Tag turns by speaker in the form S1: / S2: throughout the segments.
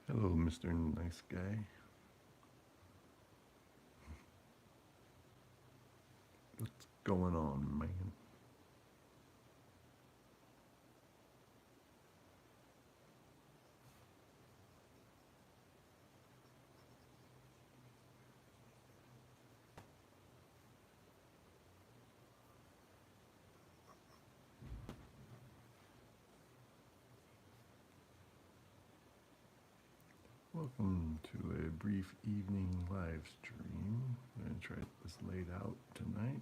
S1: Hello, Mr. Nice Guy. What's going on, man? Welcome to a brief evening live stream. I'm going to try this laid out tonight.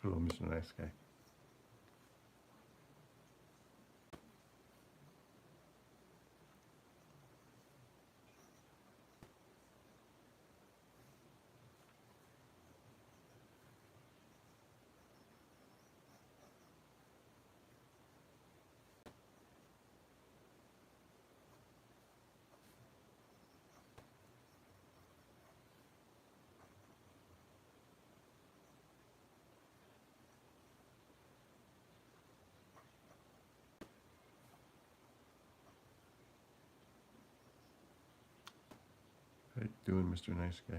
S1: Hello, Mr. Nice Guy. How you doing, Mr. Nice Guy?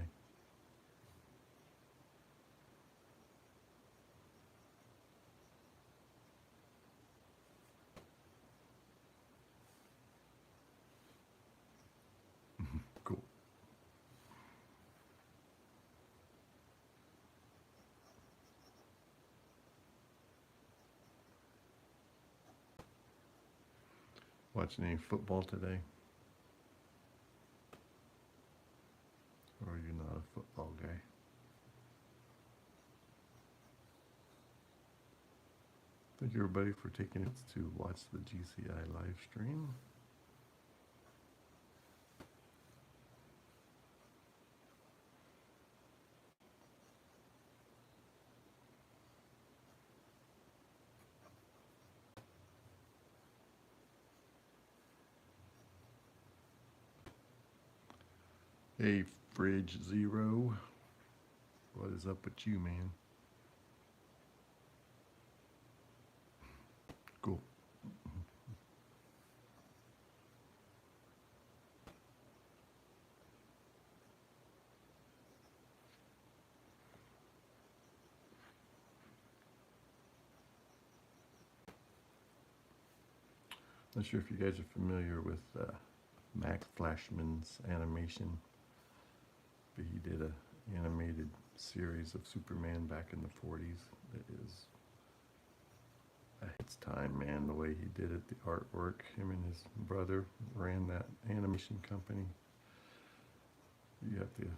S1: Cool. Watching any football today? Or are you not a football guy? Thank you, everybody, for taking it to watch the GCI live stream. Hey, Fridge Zero. What is up with you, man? Cool. Not sure if you guys are familiar with Max Flashman's animation, but he did a animated series of Superman back in the 40s that is its time, man. The way he did it, the artwork, him and his brother ran that animation company. You have to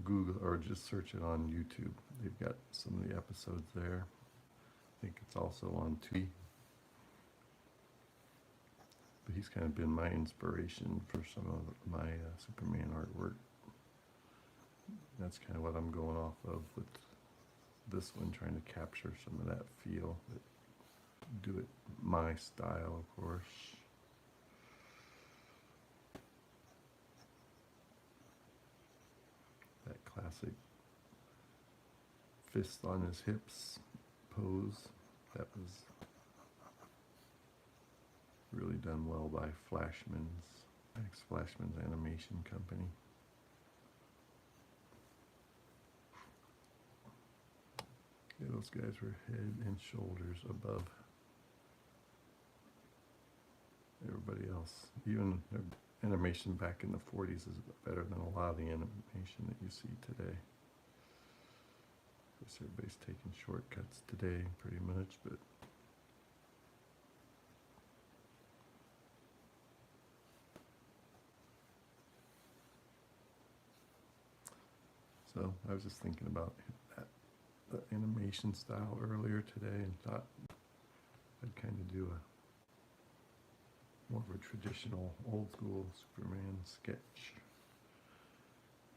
S1: Google or just search it on YouTube. They've got some of the episodes there. I think it's also on Tubi. But he's kind of been my inspiration for some of my Superman artwork. That's kind of what I'm going off of with this one, trying to capture some of that feel, but do it my style, of course. That classic fist on his hips pose, that was really done well by Max Flashman's animation company. Yeah, those guys were head and shoulders above everybody else. Even their animation back in the 40s is better than a lot of the animation that you see today. Of course, everybody's taking shortcuts today, pretty much, but so I was just thinking about that, the animation style earlier today, and thought I'd kind of do a more of a traditional old school Superman sketch,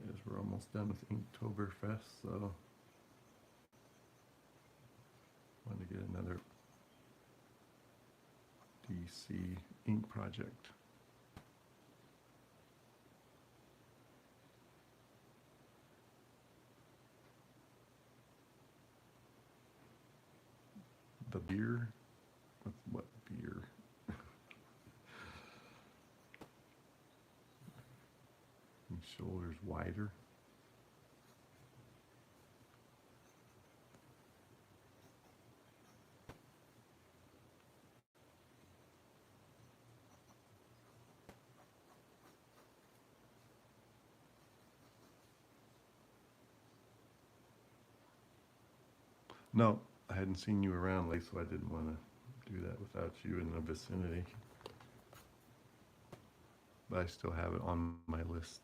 S1: as we're almost done with Inktoberfest, so I wanted to get another DC ink project. The beer? What beer? And shoulders wider. No, I hadn't seen you around lately, so I didn't want to do that without you in the vicinity. But I still have it on my list.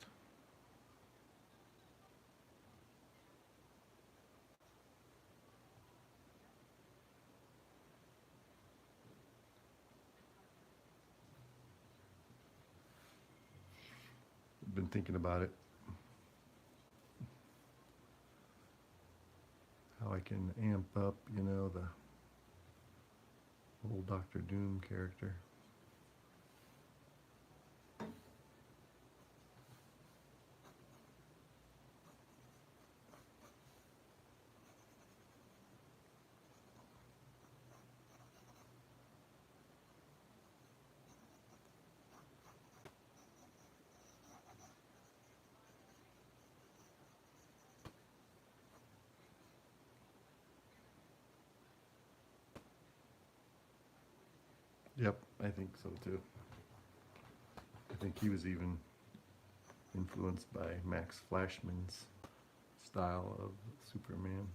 S1: I've been thinking about it. How I can amp up, you know, the old Doctor Doom character. Yep, I think so too. I think he was even influenced by Max Flashman's style of Superman.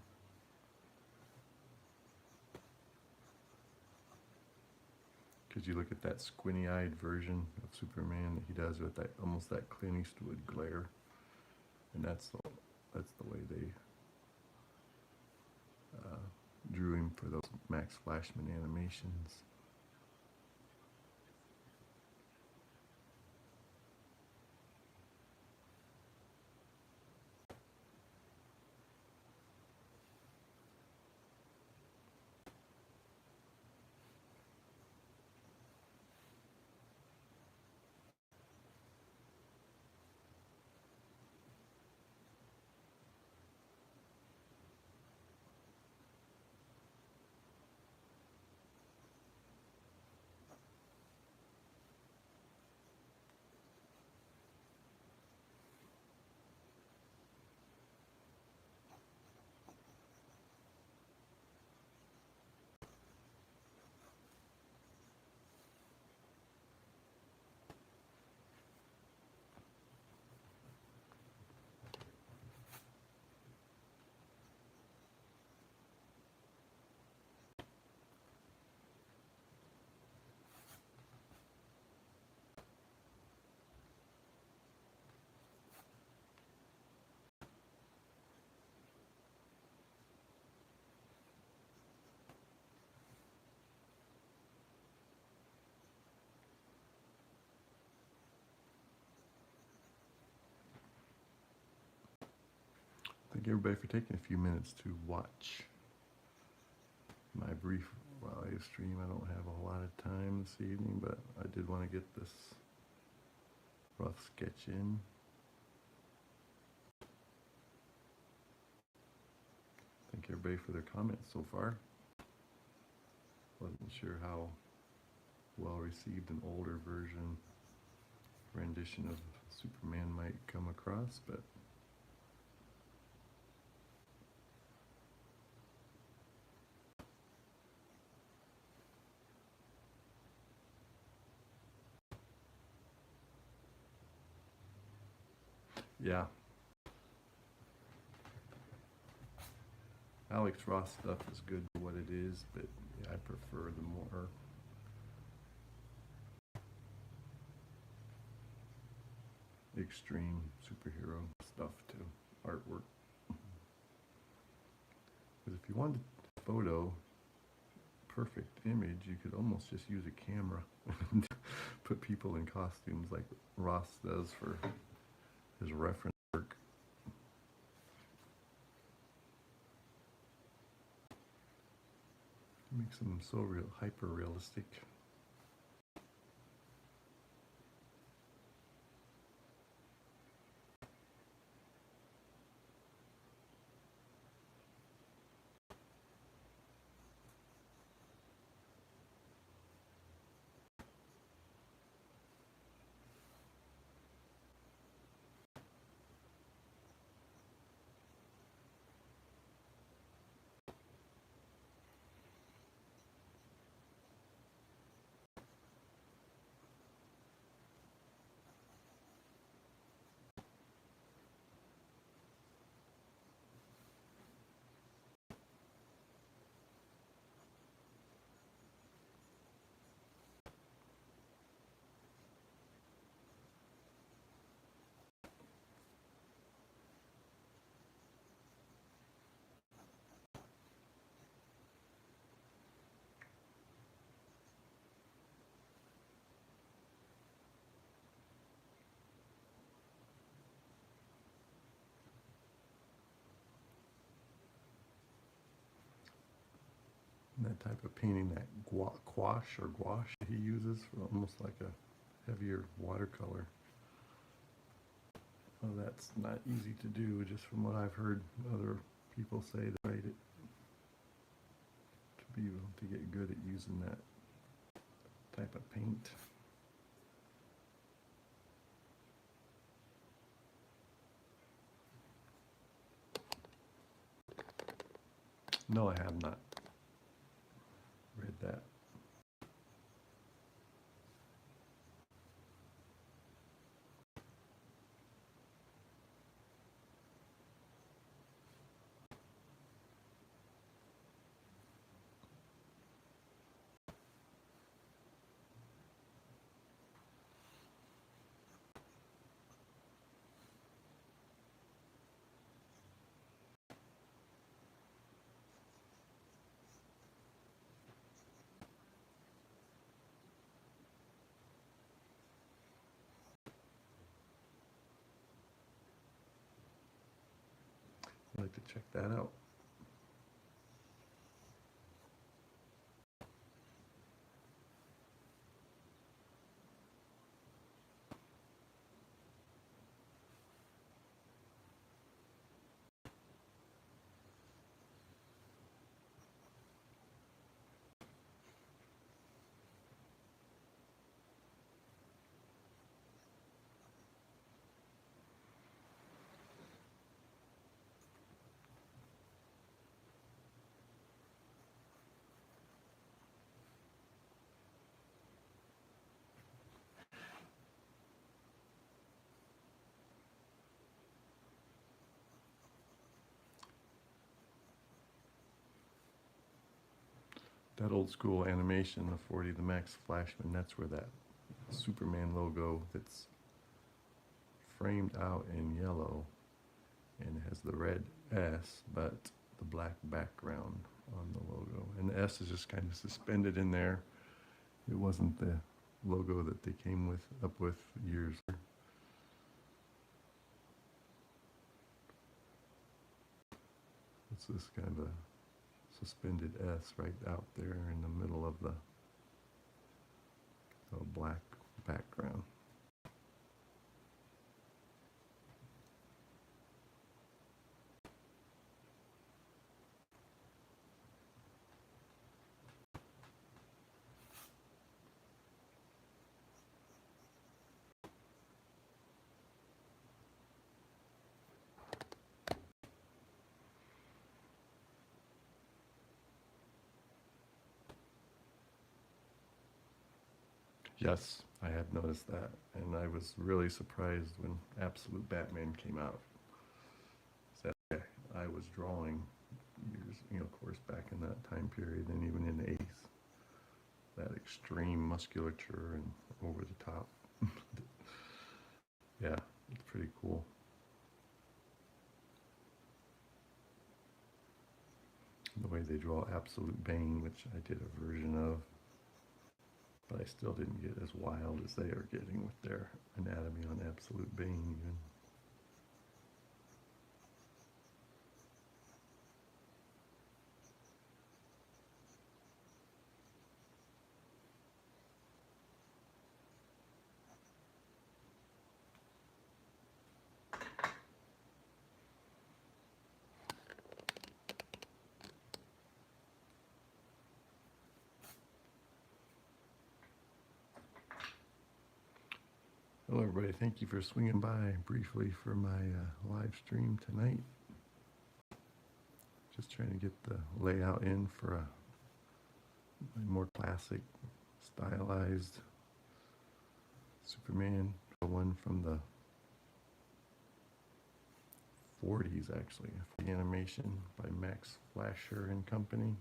S1: Because you look at that squinty-eyed version of Superman that he does with that almost that Clint Eastwood glare, and that's the way they drew him for those Max Flashman animations. Thank everybody for taking a few minutes to watch my brief live stream. I don't have a whole lot of time this evening, but I did want to get this rough sketch in. Thank everybody for their comments so far. Wasn't sure how well received an older version rendition of Superman might come across, but yeah. Alex Ross stuff is good for what it is, but yeah, I prefer the more extreme superhero stuff to artwork. Because if you wanted a photo, perfect image, you could almost just use a camera and put people in costumes like Ross does for his reference work. Makes them so real, hyper realistic. that type of painting, that gouache he uses, for almost like a heavier watercolor. Well, that's not easy to do, just from what I've heard other people say that write it, to be able to get good at using that type of paint. No, I have not read that. I'd like to check that out. That old school animation, the 40, the Max Flashman, that's where that Superman logo that's framed out in yellow and has the red S, but the black background on the logo. And the S is just kind of suspended in there. It wasn't the logo that they came up with years later. It's this kind of a suspended S right out there in the middle of the black background. Yes, I have noticed that, and I was really surprised when Absolute Batman came out. So I was drawing years, of course, back in that time period, and even in the 80s, that extreme musculature and over the top. Yeah, it's pretty cool. The way they draw Absolute Bane, which I did a version of, but I still didn't get as wild as they are getting with their anatomy on Absolute Bane even. Hello everybody, thank you for swinging by briefly for my live stream tonight. Just trying to get the layout in for a more classic, stylized Superman, one from the 40s actually, the animation by Max Fleischer and Company.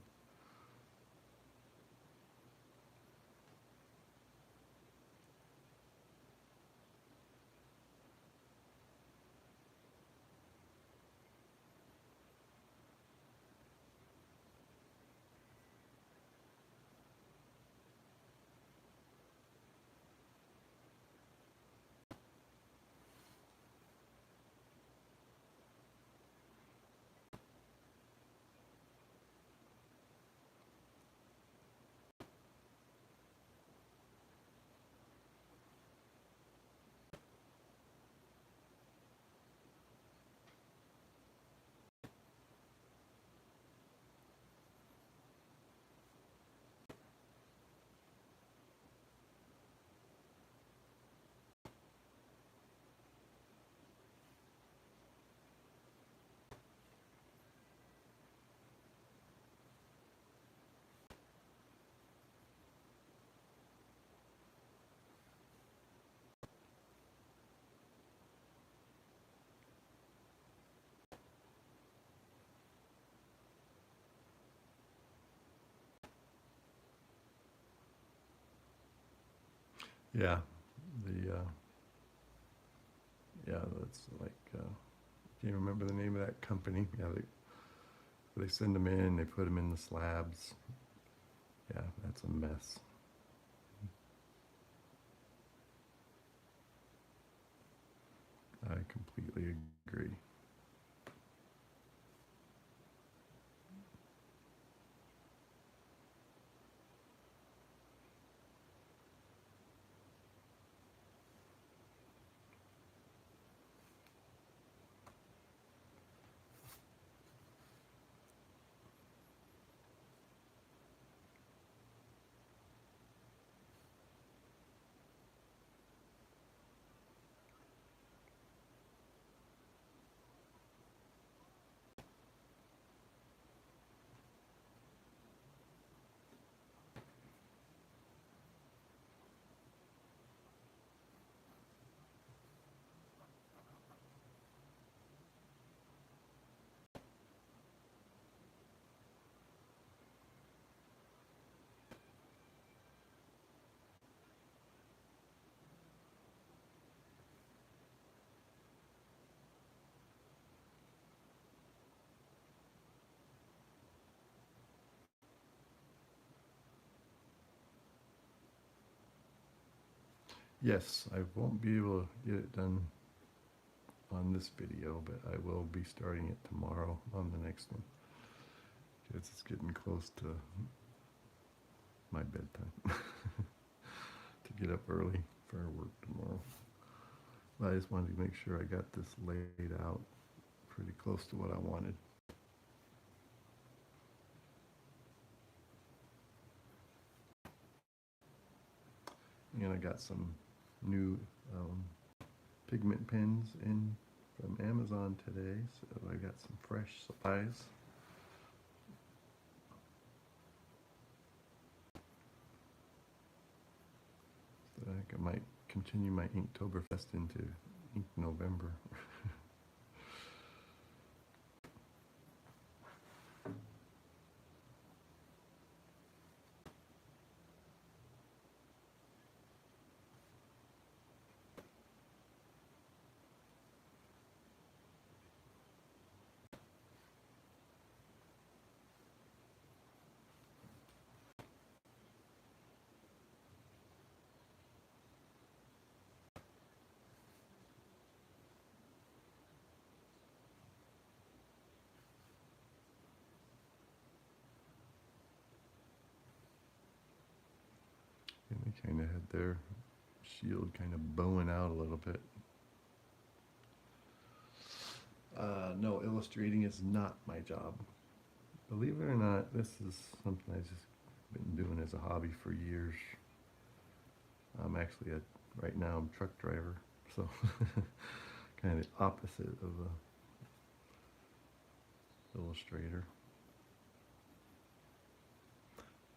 S1: Yeah, the yeah, that's like can't remember the name of that company. Yeah, they send them in, they put them in the slabs. Yeah, that's a mess. I completely agree. Yes, I won't be able to get it done on this video, but I will be starting it tomorrow on the next one. Because it's getting close to my bedtime to get up early for work tomorrow. But I just wanted to make sure I got this laid out pretty close to what I wanted. And I got some new pigment pens in from Amazon today, so I got some fresh supplies. So I think I might continue my Inktoberfest into Ink November. And they kind of had their shield kind of bowing out a little bit. No, illustrating is not my job. Believe it or not, this is something I've just been doing as a hobby for years. I'm actually right now I'm a truck driver, so kind of the opposite of a illustrator.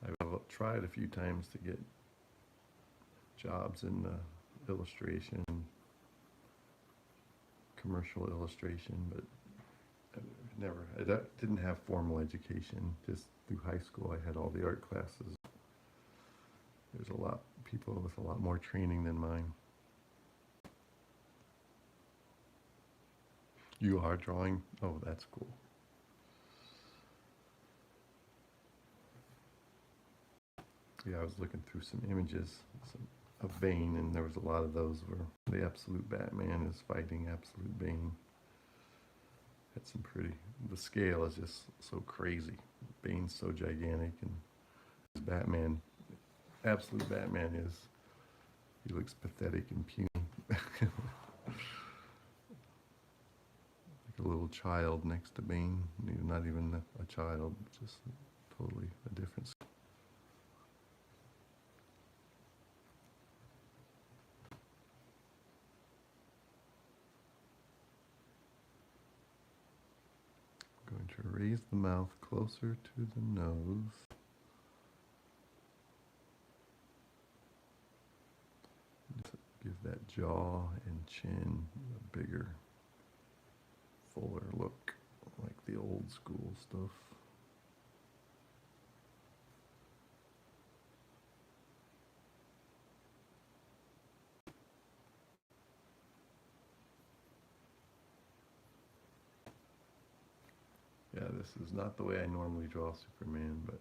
S1: I've tried a few times to get jobs in illustration, commercial illustration, but I didn't have formal education. Just through high school, I had all the art classes. There's a lot people with a lot more training than mine. You are drawing? Oh, that's cool. Yeah, I was looking through some images of Bane, and there was a lot of those where the absolute Batman is fighting absolute Bane. Had some pretty. The scale is just so crazy. Bane's so gigantic, and Batman, absolute Batman is. He looks pathetic and puny. Like a little child next to Bane. Not even a child, just totally a difference. I'm going to raise the mouth closer to the nose. Give that jaw and chin a bigger, fuller look, like the old school stuff. Yeah, this is not the way I normally draw Superman, but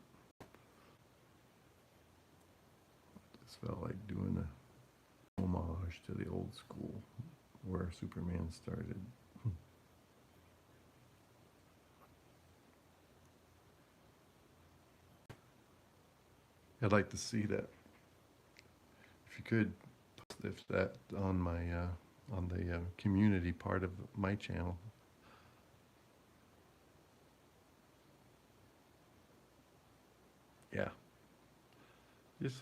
S1: this felt like doing a homage to the old school where Superman started. I'd like to see that, if you could, if that on my on the community part of my channel. Yeah, just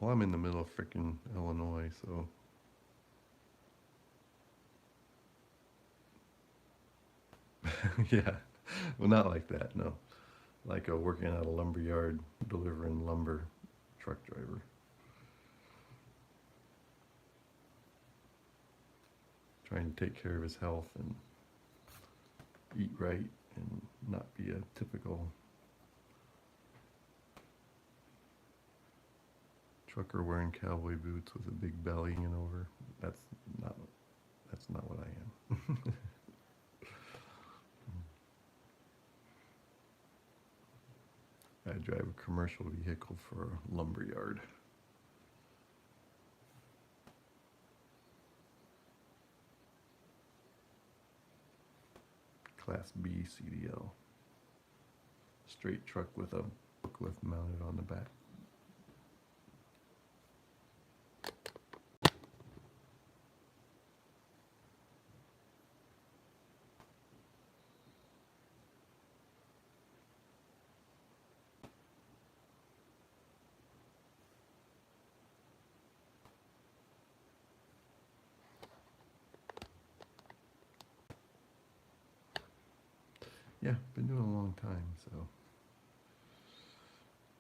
S1: well, I'm in the middle of frickin' Illinois, so yeah. Well, not like that, no. Like working at a lumber yard, delivering lumber, truck driver. Trying to take care of his health and eat right and not be a typical trucker wearing cowboy boots with a big belly hanging over. That's not that's not what I am. I drive a commercial vehicle for a lumber yard. Class B CDL. Straight truck with a forklift mounted on the back. Yeah, been doing it a long time, so.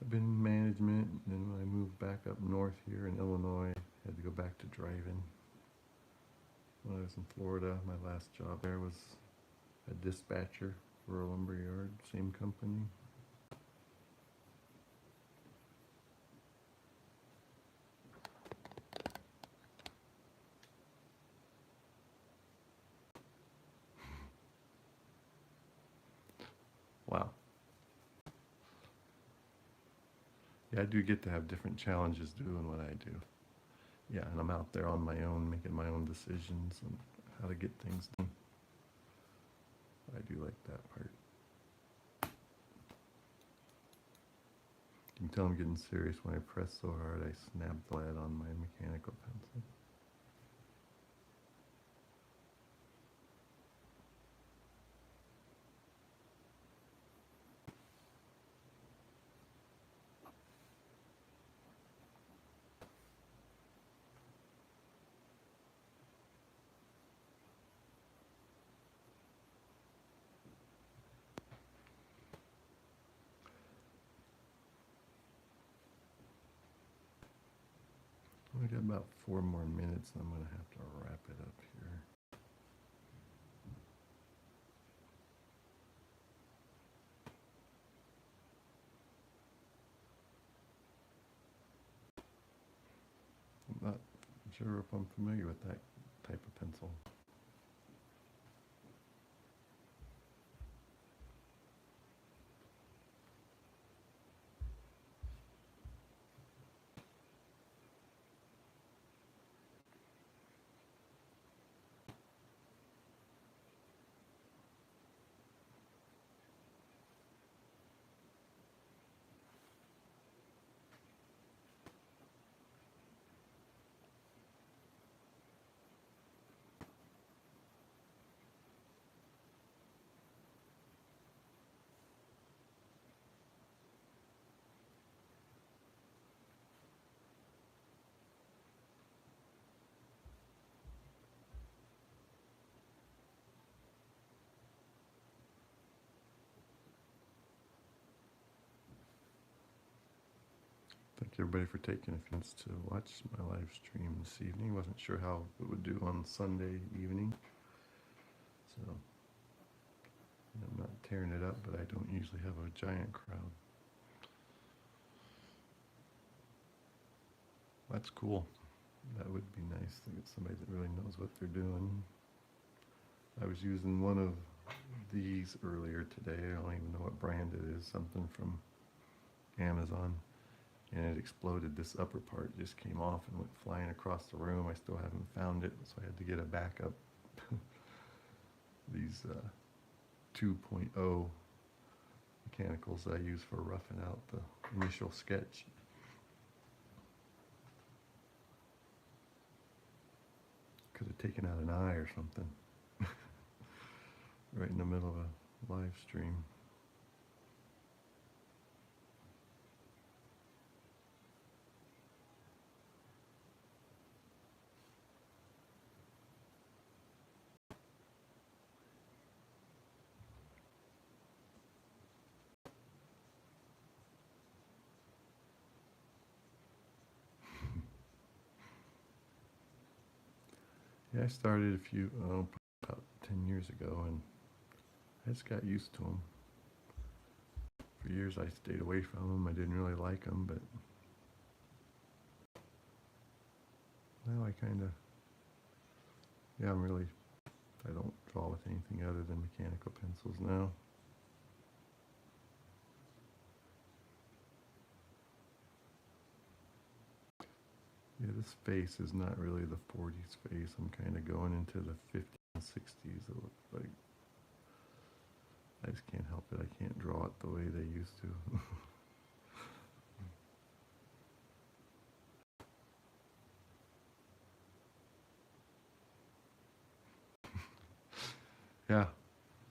S1: I've been in management, and then when I moved back up north here in Illinois, I had to go back to driving. When I was in Florida, my last job there was a dispatcher for a lumber yard, same company. Wow. Yeah, I do get to have different challenges doing what I do. Yeah, and I'm out there on my own, making my own decisions and how to get things done. I do like that part. You can tell I'm getting serious when I press so hard I snap the lead on my mechanical pencil. We got about 4 more minutes and I'm going to have to wrap it up here. I'm not sure if I'm familiar with that type of pencil. Thank everybody for taking a few minutes to watch my live stream this evening. Wasn't sure how it would do on Sunday evening. So I'm not tearing it up, but I don't usually have a giant crowd. That's cool. That would be nice to get somebody that really knows what they're doing. I was using one of these earlier today. I don't even know what brand it is, something from Amazon. And it exploded. This upper part just came off and went flying across the room. I still haven't found it, so I had to get a backup. These 2.0 mechanicals I use for roughing out the initial sketch. Could have taken out an eye or something. Right in the middle of a live stream. Yeah, I started about 10 years ago, and I just got used to them. For years I stayed away from them. I didn't really like them, but now I kind of, yeah, I don't draw with anything other than mechanical pencils now. Yeah, this face is not really the 40s face. I'm kind of going into the 50s and 60s, it looks like. I just can't help it. I can't draw it the way they used to. Yeah,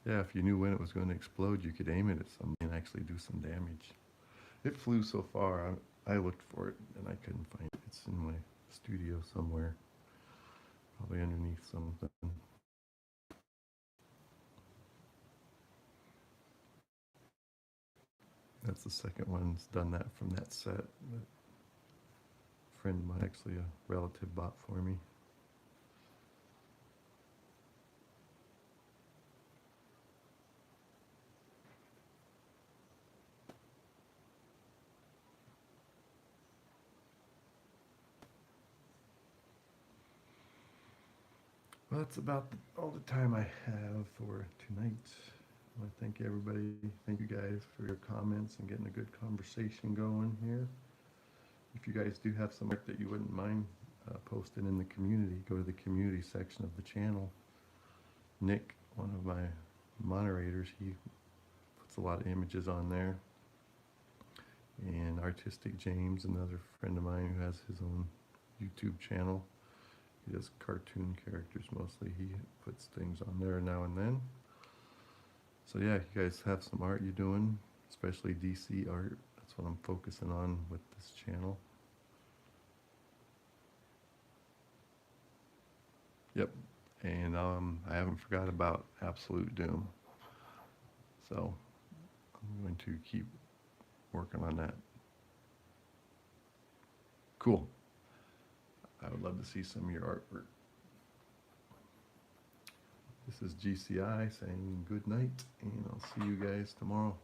S1: yeah, if you knew when it was going to explode, you could aim it at somebody and actually do some damage. It flew so far, I looked for it and I couldn't find it. It's in my studio somewhere, probably underneath something. That's the second one that's done that from that set. A friend of mine, actually a relative, bought for me. Well, that's about all the time I have for tonight. I want to thank everybody. Thank you guys for your comments and getting a good conversation going here. If you guys do have some art that you wouldn't mind posting in the community, go to the community section of the channel. Nick, one of my moderators, he puts a lot of images on there. And Artistic James, another friend of mine who has his own YouTube channel. He does cartoon characters mostly. He puts things on there now and then. So yeah, you guys have some art you're doing, especially DC art. That's what I'm focusing on with this channel. Yep, and I haven't forgot about Absolute Doom. So I'm going to keep working on that. Cool. I would love to see some of your artwork. This is GCI saying good night, and I'll see you guys tomorrow.